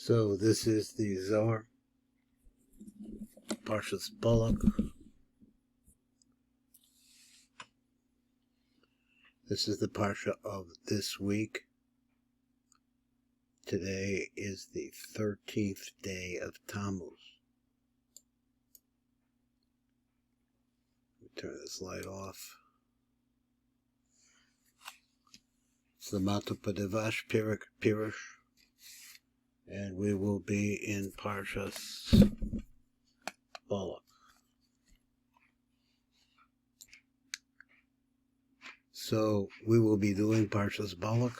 So this is the Zohar, Parshas BALAK. This is the Parsha of this week. Today is the 13th day of Tamuz. Let me turn this light off. It's the Matok Pirush. And we will be in Parshas BALAK. So we will be doing Parshas BALAK.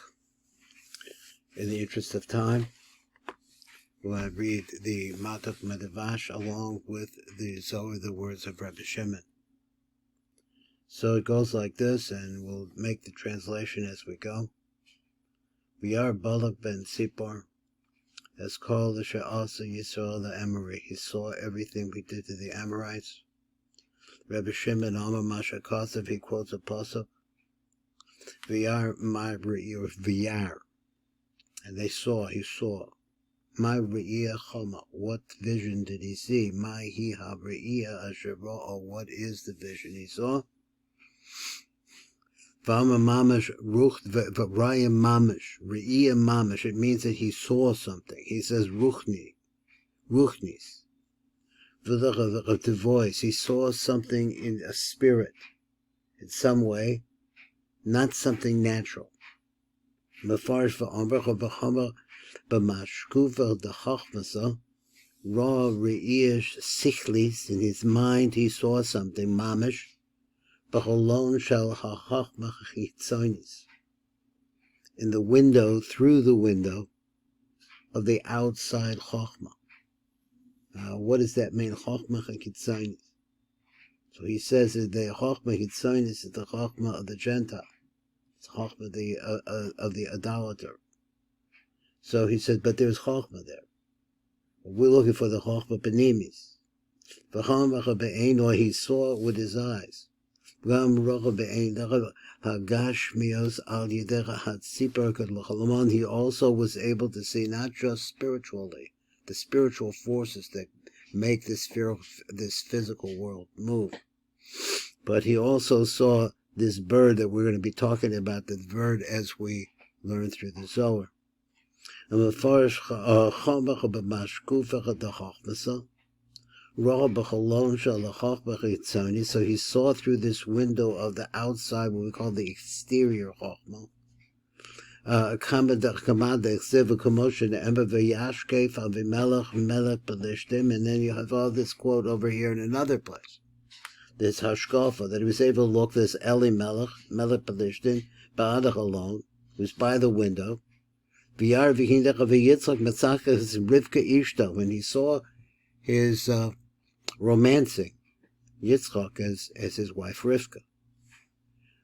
In the interest of time, we'll read the Matok Medevash along with the Zohar, the words of Rabbi Shimon. So it goes like this, and we'll make the translation as we go. We are BALAK ben Tzipor, as called the Sha'asa Yisrael the Amorite. He saw everything we did to the Amorites. Rabbi Shimon Amar Masha Kosev, he quotes a pasuk. V'yar my re'ir v'yar. And he saw. My re'iyah chama. What vision did he see? My hi ha re'iyah asher ra'a. What is the vision he saw? V'ama mamash ruch v'raya mamash. Re'iyah mamash. It means that he saw something. He says ruchnis. V'lach the voice. He saw something in a spirit, in some way, not something natural. Mefarish v'amber v'chamer b'mashkuva d'chachmasa raw reish sichlis. In his mind he saw something mamish b'cholon shel hachachma chitzonis. In the window, through the window of the outside chachma. What does that mean? Chachma chitzonis. So he says that the chachma chitzonis is the chachma of the Gentile. It's chachma of the idolater. So he said, but there's chachma there. We're looking for the chachma penimis. He saw it with his eyes. He also was able to see not just spiritually, the spiritual forces that make this physical world move, but he also saw this bird that we're going to be talking about, the bird as we learn through the Zohar. So he saw through this window of the outside, what we call the exterior chachma. And then you have all this quote over here in another place. This hashkafa, that he was able to look, this Eli Melech Pelishtim, Ba'adach alone, who's by the window. V'yar v'hindach v'yitzchak metzachas Rivka Ishta, when he saw his romancing Yitzchak as his wife Rivka.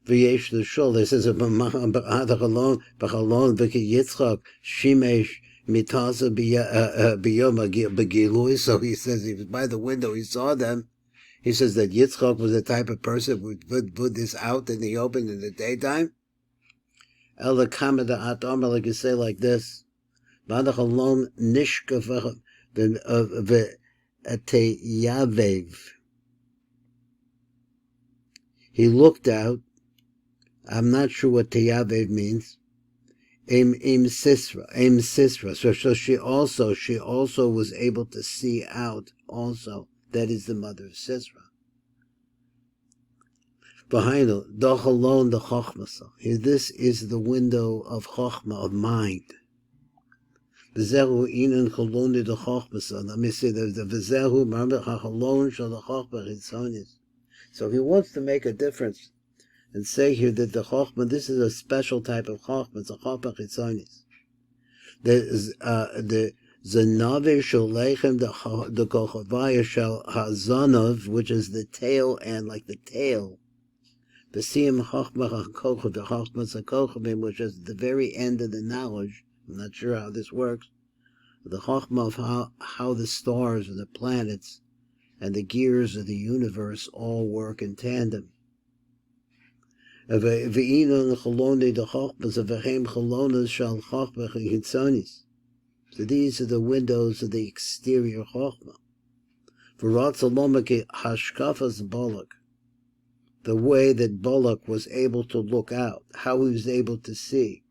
V'yesh l'shul, this is a Ba'adach alone, B'chalon v'ki Yitzchak, Shimesh mitaza b'yom b'gilui. So he says he was by the window, he saw them. He says that Yitzchak was the type of person who would put this out in the open in the daytime. Ela kamada atom, like you say like this. Badach alone nishka v'ateyavev. He looked out. I'm not sure what teyavev means. Im sisra. So she also was able to see out also. That is the mother of Sisra. Behind her, doch alone the chachmasa. This is the window of chachma, of mind. V'zehu inan choloni the chachmasa. Let me say the v'zehu remember hachalon shal the chachma chitzonis. So he wants to make a difference and say here that the chachma, this is a special type of chachma. It's a chachma chitzonis. The Zanave Sholechem, the Kochavaya Shal Hazanov, which is the tail and like the tail. The Siyam Chachma HaKochav, the Chachmas HaKochavim, which is the very end of the knowledge. I'm not sure how this works. The Chachma of how the stars and the planets and the gears of the universe all work in tandem. Ve'inon Cholone, the Chachmas of Vechem Cholonas Shal Chachma Chitzonis. So these are the windows of the exterior Chokhmah. V'ratzalomake hashkafas Balak, the way that Balak was able to look out, how he was able to see.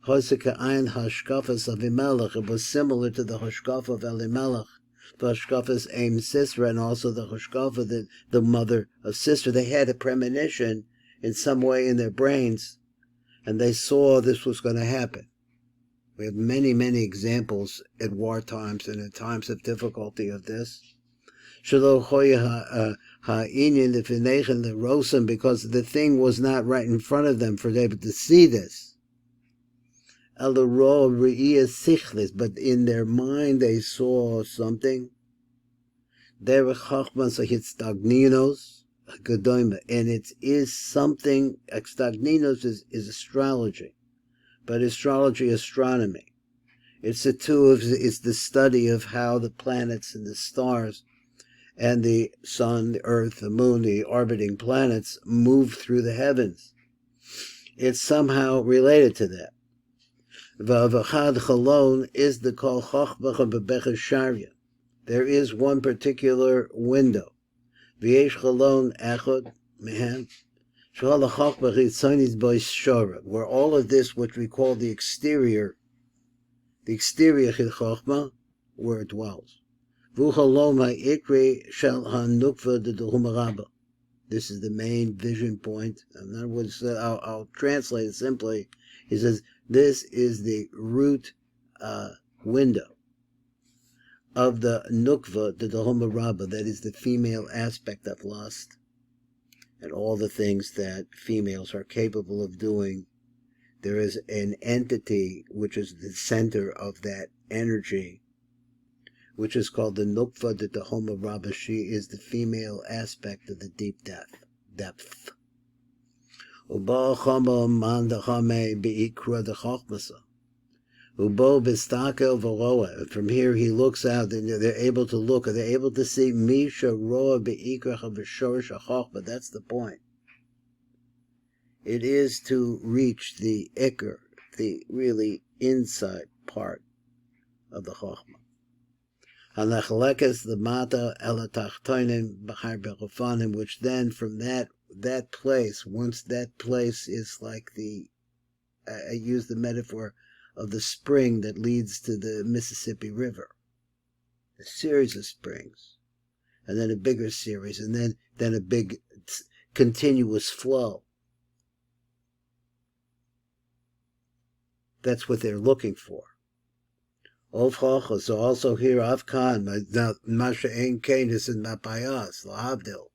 Hoseka ein hashkafas Avimelech, it was similar to the hashkafa of Elimelech, the hashkafas Aim Sisra, and also the hashkafa, the mother of Sisra. They had a premonition in some way in their brains, and they saw this was going to happen. We have many, many examples at war times and in times of difficulty of this. Because the thing was not right in front of them for them to see this. But in their mind they saw something. And it is something, stagninos is astrology. But astronomy. It's the study of how the planets and the stars and the sun, the earth, the moon, the orbiting planets move through the heavens. It's somehow related to that. V'avachad chalon is the kol chochmah bebecha sharia. There is one particular window. V'yesh chalon echad mehem. Where all of this, which we call the exterior Chokhmah, where it dwells. This is the main vision point. In other words, I'll translate it simply. He says, this is the root window of the Nukva, the Dehoma Rabbah, that is the female aspect of lust, and all the things that females are capable of doing. There is an entity which is the center of that energy, which is called the Nukva de Dehoma Rabbah. She is the female aspect of the deep depth. From here he looks out, and they're able to look, they're able to see Misha Roa Be'ikrach V'Shorish HaChokhmah. That's the point. It is to reach the Iker, the really inside part of the Chokhmah. Hanachlekes the Mata Elatachtonim B'char Bechofanim, which then from that place, once that place is like I use the metaphor of the spring that leads to the Mississippi River. A series of springs, and then a bigger series, and then a big continuous flow. That's what they're looking for. So also here, Afkan, Masha Ein Kanis and Mapayas, Lahavdil.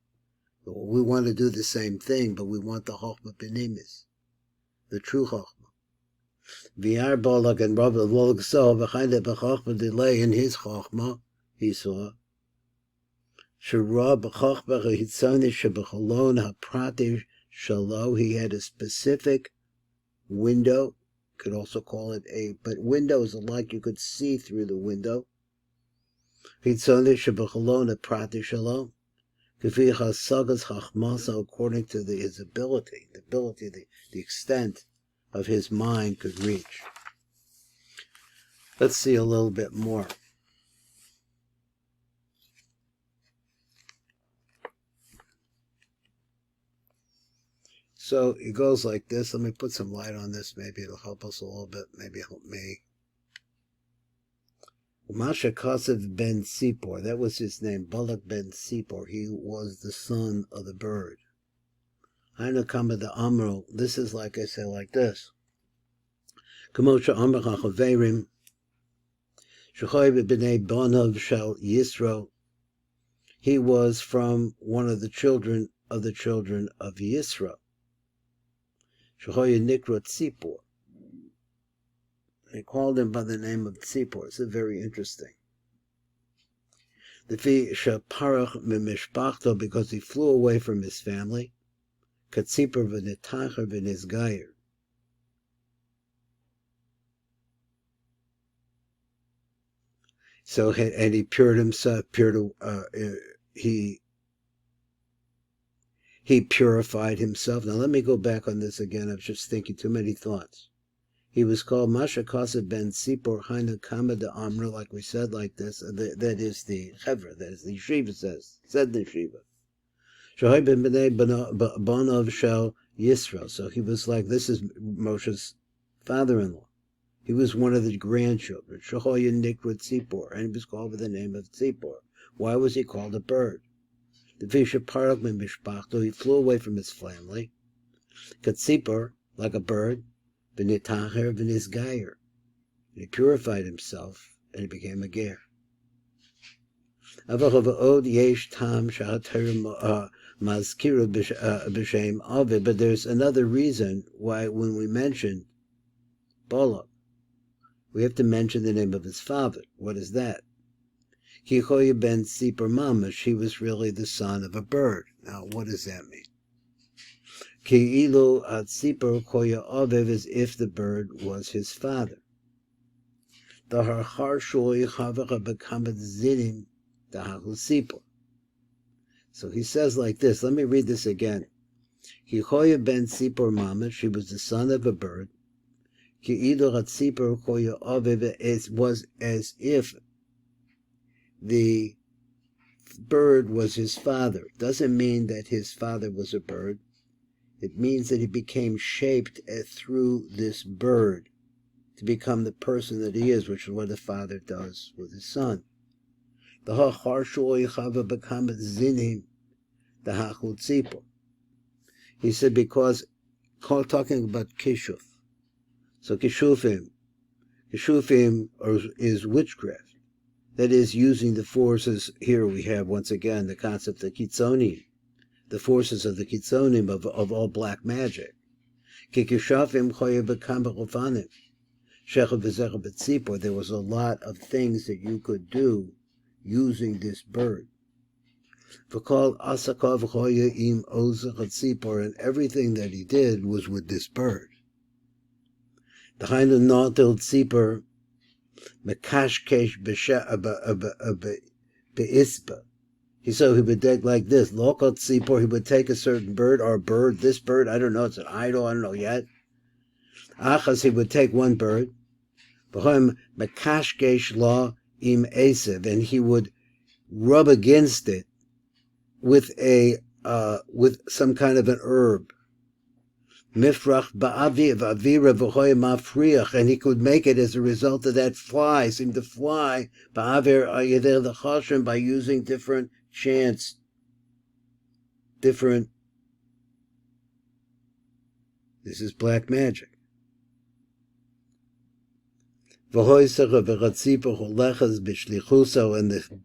We want to do the same thing, but we want the Chokhmah B'nimis, the true Chokhmah. V'yar Balak and Rabbi Balak saw behind it b'Chokhmah delay in his Chokhmah, he saw. Shara b'Chokhmah hitzoni sheb'cholon haprati shalo. He had a specific window. Could also call it but windows alike, you could see through the window. Hitzoni sheb'cholon haprati shalo. K'fi chasagas chachmasa, according to his ability, the extent of his mind could reach. Let's see a little bit more. So it goes like this. Let me put some light on this. Maybe it'll help us a little bit. Maybe help me. Masha Kasev ben Sipor, that was his name, Balak ben Sipor. He was the son of the bird. Aina Kama the Amro. This is like I say, like this. Kamosha Amrach HaChaverim, Yochai b'nei Bonav shel Yisro. He was from one of the children of Yisro. Yochai Nikra Tzipor. They called him by the name of Tzipor. It's very interesting. The Fi Shaparach Mimishpachto, because he flew away from his family. Katzipor v'netacher v'nizgayer. So, and he purified himself, he purified himself. Now let me go back on this again. I was just thinking too many thoughts. He was called Masha Kasa ben Sipor Haina Kama de Amra, like we said, like this. That is the Chevra, that is the Yeshiva said the Yeshiva. Shohai ben B'nai Bonov Shel Yisrael. So he was like, this is Moshe's father-in-law. He was one of the grandchildren. Shohai Nikrut Tzipor, and he was called by the name of Tzipor. Why was he called a bird? The Fisha Parak ben Mishpachto, he flew away from his family. Katzipor, like a bird. V'nitacher v'nisgayer. He purified himself, and he became a ger. Avachavod yesh tam shahater mazkira b'shem avid. But there's another reason why when we mention Balak, we have to mention the name of his father. What is that? Yochai ben Sipor mamash. He was really the son of a bird. Now, what does that mean? Ki'ilu atzipor koya aviv, as if the bird was his father. Zohar shloi chavach b'kamat zinim dahahu sipor. So he says like this. Let me read this again. Yochai ben Sipor mamash. He was the son of a bird. Ki'ilu atzipor koya aviv. It was as if the bird was his father. Doesn't mean that his father was a bird. It means that he became shaped through this bird to become the person that he is, which is what a father does with his son. He said because, talking about kishuf. So kishufim is witchcraft. That is, using the forces. Here we have, once again, the concept of kitzonim. The forces of the kitzonim, of all black magic. There was a lot of things that you could do using this bird. And everything that he did was with this bird. The hind of nautil tzipor mekashkesh be'isba. So he would take like this. Lokot Sipor, he would take a certain bird, or bird, this bird, I don't know, it's an idol, I don't know yet. Achas, he would take one bird. B'hoim Mekashkesh La Im Esev, and he would rub against it with some kind of an herb. Mifrach Ba'aviv, Avira V'hoim Mafriach, and he could make it as a result of that fly, seemed to fly, Ba'avir Ayeder the Chashim, by using different chants, this is black magic. And the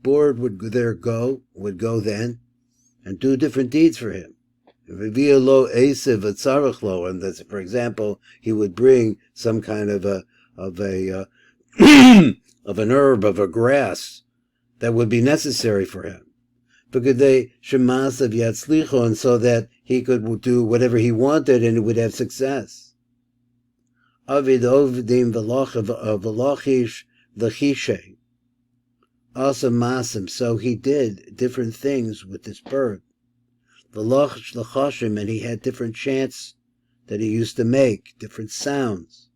board would go then, and do different deeds for him. And that's, for example, he would bring some kind of of an herb, of a grass, that would be necessary for him. And so that he could do whatever he wanted and it would have success. Also masim, so he did different things with this bird. And he had different chants that he used to make, different sounds.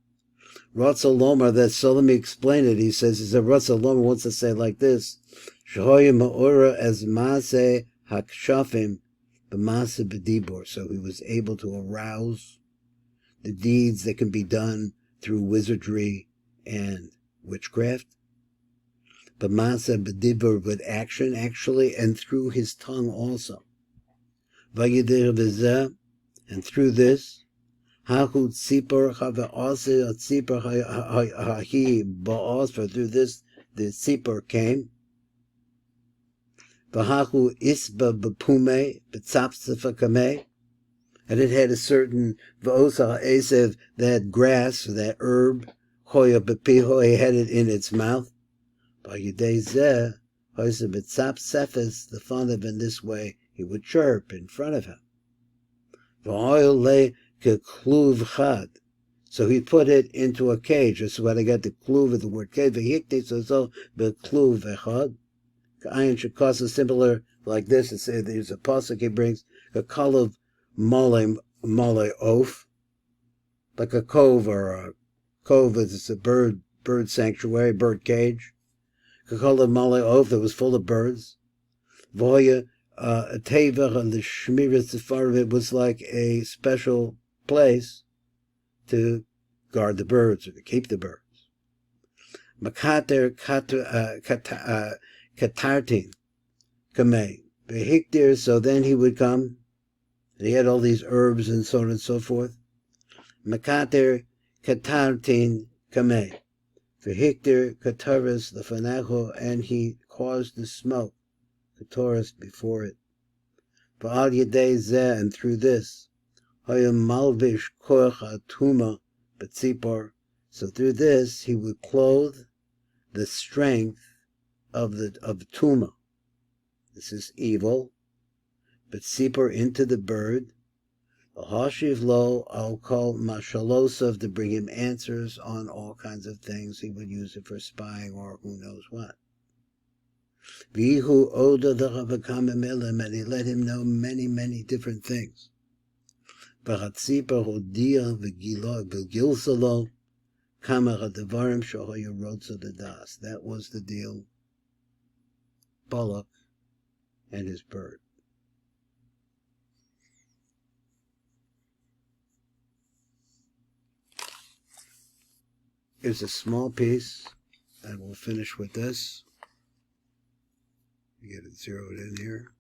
Ratzalomar, that Solomon explained it, he says, Ratzalomar wants to say like this, Shehoyim ha'ora as maaseh hakshafim b'maaseh b'dibor. So he was able to arouse the deeds that can be done through wizardry and witchcraft. B'maaseh b'dibor, with action, actually, and through his tongue also. Vayidir v'zeh, and through this, Haku tzipor chava'aseh tzipor hahi ba'as, for through this the tzipor came. V'haku isba b'pume b'tzapsefa kameh, and it had a certain v'osa esev, that grass, that herb, hoya b'piho, he had it in its mouth. V'yidei zeh hoya b'tzapsefes, the fun of in this way he would chirp in front of him. V'oil le kekluv chad, so he put it into a cage. That's what I got the kluv of the word cage. V'hikti so b'kluv echad. Ayin shekasa, similar like this. It's, there's a pasuk he brings, a kalav mole oaf, like a cove or a cove is a bird sanctuary, bird cage. Kakola Male Oath that was full of birds. Voya Teva and the Shmiras Sefarim, it was like a special place to guard the birds or to keep the birds. Makater Katartin Kameh. Behiktir, so then he would come, and he had all these herbs and so on and so forth. Makater Katartin Kameh. Behiktir Kataras Lefanacho, and he caused the smoke, Kataras, before it. Ba'al Yedei Zeh, and through this, Hayam Malvish Koach Atuma Betzipor, so through this he would clothe the strength of the Tuma. This is evil. Betzipor, into the bird. Hashiv lo, I'll call Mashalosov, to bring him answers on all kinds of things. He would use it for spying or who knows what. Vihu oda dachavakamimelim, and he let him know many, many different things. Bachatzipor hodia v'gilsalo kama hadavarim shohoya rotza das. That was the deal. Balak and his bird. Here's a small piece, and we'll finish with this. Get it zeroed in here.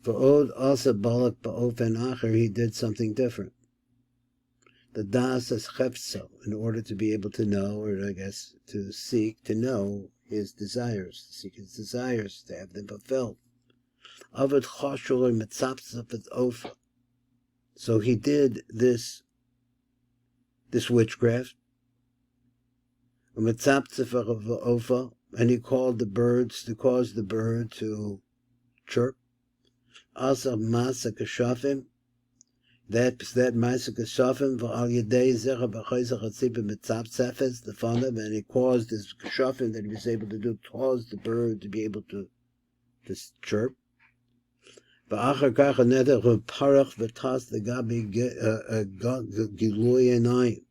V'od asa Balak ba'ofen acher, he did something different. The das as chefzo, in order to be able to know, or I guess to seek, to know his desires, to seek his desires, to have them fulfilled. Avad choshul mitzapzaf et ofa. So he did this witchcraft, and he called the birds to cause the bird to chirp. Asa masa kashafim, that's that masa kashafim, v'al yedei zecha b'chayzach atzipim mitzapzafes, the fun of, and he caused this kashafim that he was able to do, caused the bird to be able to chirp. V'achar kach anetach v'parach v'tas the gabi gilui enayim.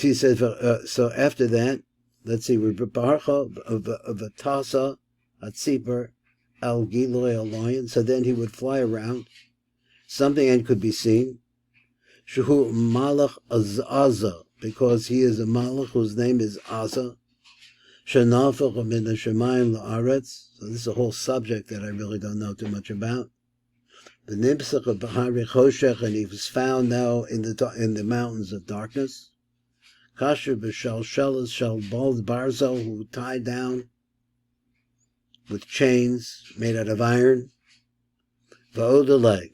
He said, so after that, let's see, V'parcha v'tasa atzipar al gilui alayin. So then he would fly around, something and could be seen. Shehu malach aza, because he is a malach whose name is Aza. Shenafach min hashemayim la'aretz. So this is a whole subject that I really don't know too much about. The nimsach of Bahari Choshech, and he was found now in the mountains of darkness. Kasher b'shal shelas shal bald barzel, who tied down with chains made out of iron. V'odalei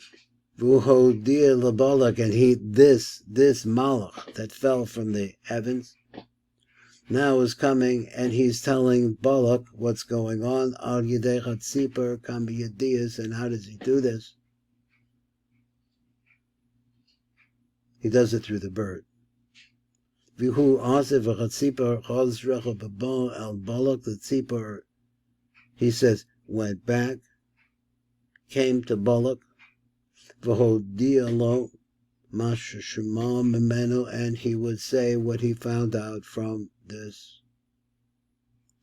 v'uhodia labalak, and he this malach that fell from the heavens now is coming, and he's telling Balak what's going on. Al yedei chatzipar kam b'yedias, and how does he do this? He does it through the bird. Vihu asif v'chatzipar chaz recha b'bo al Balak, the tzipar, he says, went back, came to Balak, v'hodia lo masha shema memenu, and he would say what he found out from this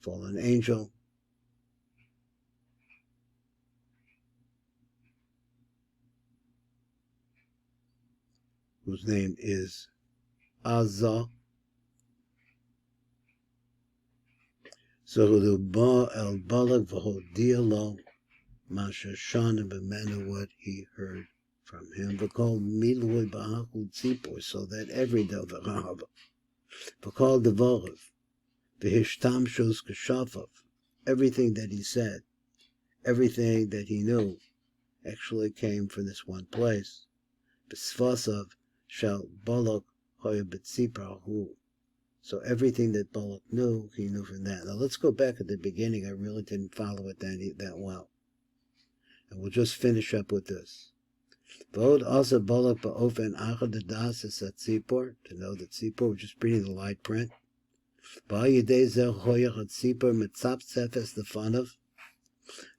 fallen angel. Whose name is Azza. So the ba el Balak v'hodia lo masha shana b'menu, what he heard from him. V'kol milui b'hachul tzipor, so that every day v'chahava. V'kol devorav v'hishtamshos kashafav, everything that he said, everything that he knew, actually came from this one place. B'svasav shall Balak hoya b'tziprahu. So everything that Balak knew, he knew from that. Now let's go back at the beginning. I really didn't follow it that well. And we'll just finish up with this. V'od asa Balak ba'ofen achad das at tzipor, to know that tzipor, which is reading the light print. Ba'yedei zeh hoyach at tzipor mitzapzefes the fanav.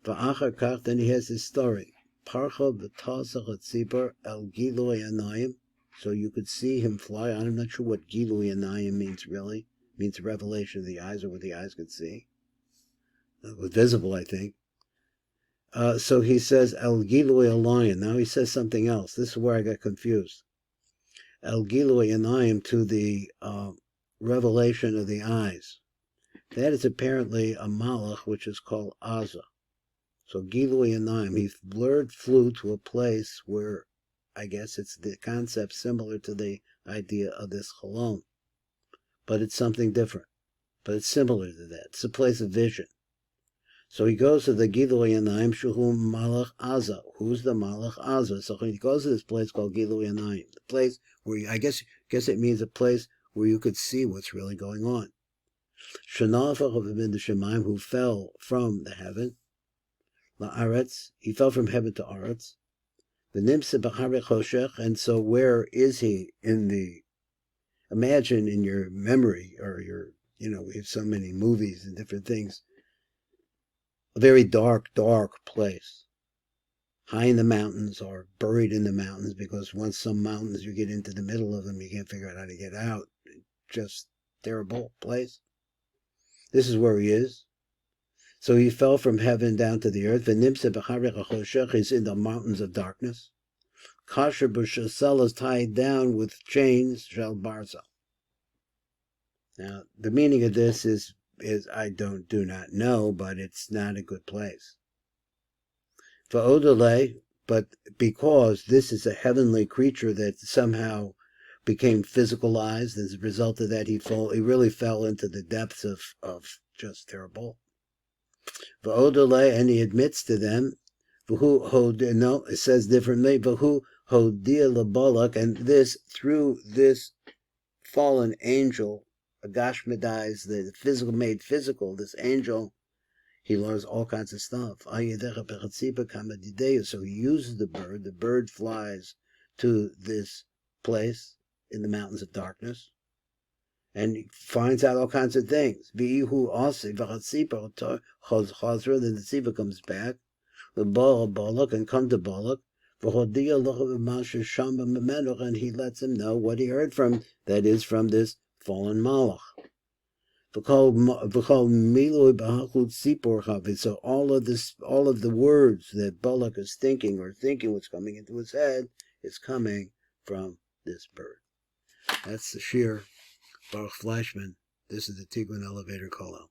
V'achar kach, then he has his story. Parcha v'tasach at tzipor el giloi anayim. so you could see him fly. I'm not sure what Gilui Anayim means really. It means the revelation of the eyes, or what the eyes could see. It was visible, I think. So he says, El Gilui Alayim. Now he says something else. This is where I got confused. El Gilui Anayim, to the revelation of the eyes. That is apparently a malach, which is called Aza. So Gilui Anayim, he flew to a place where, I guess it's the concept similar to the idea of this chalon. But it's something different. But it's similar to that. It's a place of vision. So he goes to the Gilui Anayim, Shuhu Malach Aza. Who's the Malach Aza? So he goes to this place called Gilui Anayim. The place where, I guess it means a place where you could see what's really going on. Shemaim, who fell from the heaven, La'aretz, he fell from heaven to Aretz. And so where is he in the, imagine in your memory, or your, we have so many movies and different things, a very dark, dark place. High in the mountains, or buried in the mountains, because once some mountains you get into the middle of them, you can't figure out how to get out. Just terrible place. This is where he is. So he fell from heaven down to the earth. He's in the mountains of darkness. Kasher b'shasel is tied down with chains, shel barza. Now, the meaning of this is I do not know, but it's not a good place. Va'odele, but because this is a heavenly creature that somehow became physicalized, as a result of that, he really fell into the depths of just terrible. Va'odele, and he admits to them, it says differently, V'hu hodia lebalak, and this, through this fallen angel, agashmedized, the physical, made physical, this angel, he learns all kinds of stuff. So he uses the bird flies to this place in the mountains of darkness, and he finds out all kinds of things. Then the Tziva comes back, the Balak, and come to Balak, and he lets him know what he heard from, that is, from this fallen Malach. So all of the words that Balak is thinking, or thinking what's coming into his head, is coming from this bird. That's the Shir, Baruch Fleischman. This is the Tigran Elevator Call Out.